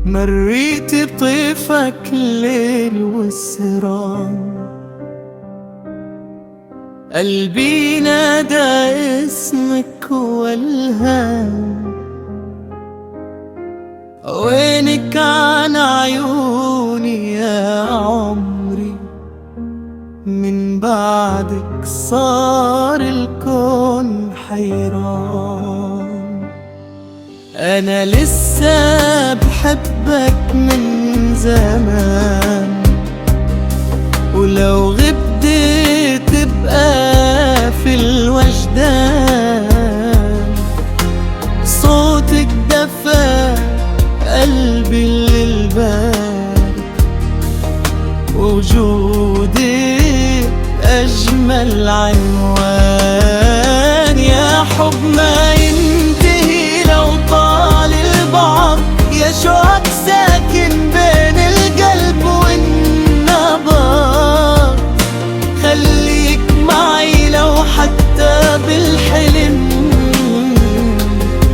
مريت بطيفك الليل والسهران، قلبي نادى اسمك والهام، وينك عن عيوني يا عمري؟ من بعدك صار الكون حيران. أنا لسه بحبك من زمان، ولو غبت تبقى في الوجدان. صوتك دفى قلبي للباب، ووجودك أجمل عنوان. يا حب ما ينتهي لو طال البعد، يا شوق ساكن بين القلب والنبض. خليك معي لو حتى بالحلم،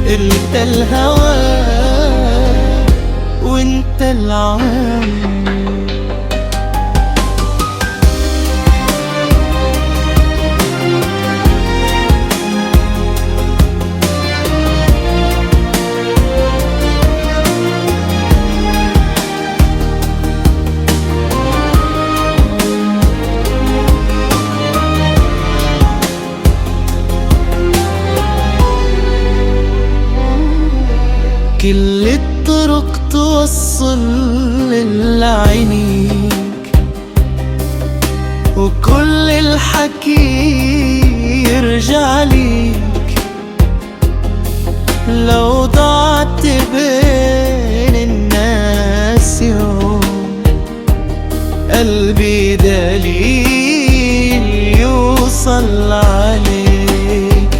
انت الهوى وانت العام. كل الطرق توصل لعينيك، وكل الحكي يرجع ليك. لو ضعت بين الناس يوم، قلبي دليل يوصل عليك.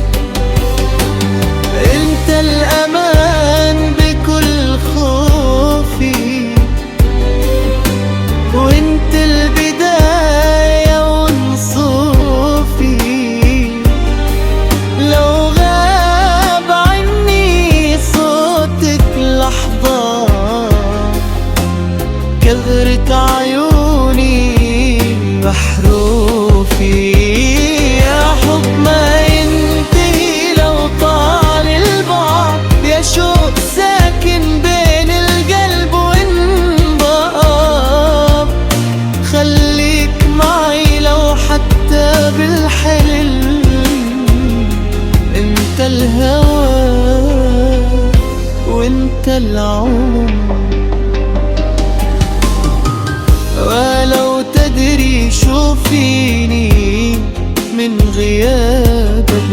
انت الأمان بكل خوفي، وانت البداية ونصوفي. لو غاب عني صوتك لحظة، كثرة عيوني بحروفي. يا حب ما ينتهي لو طال البعد، يا شوق ساكن بين القلب والنبض. خليك معي لو حتى بالحلم، انت الهوى وانت العمر. ولو تدري شو فيني من غيابك،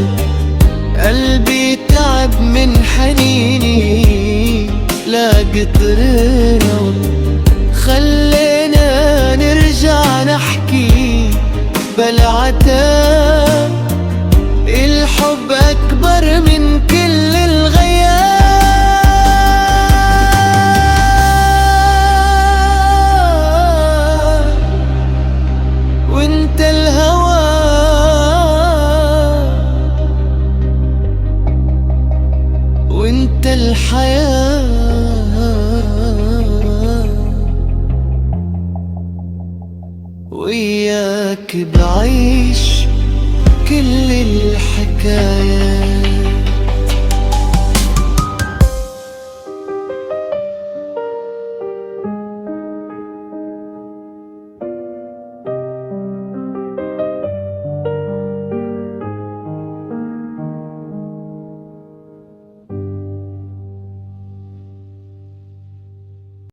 قلبي تعب من حنيني لا قطر. خلينا نرجع نحكي بلا عتاب، الحب أكبر من كل الغياب. وانت الهوى وانت الحياة، وياك بعيش كل الحكايات.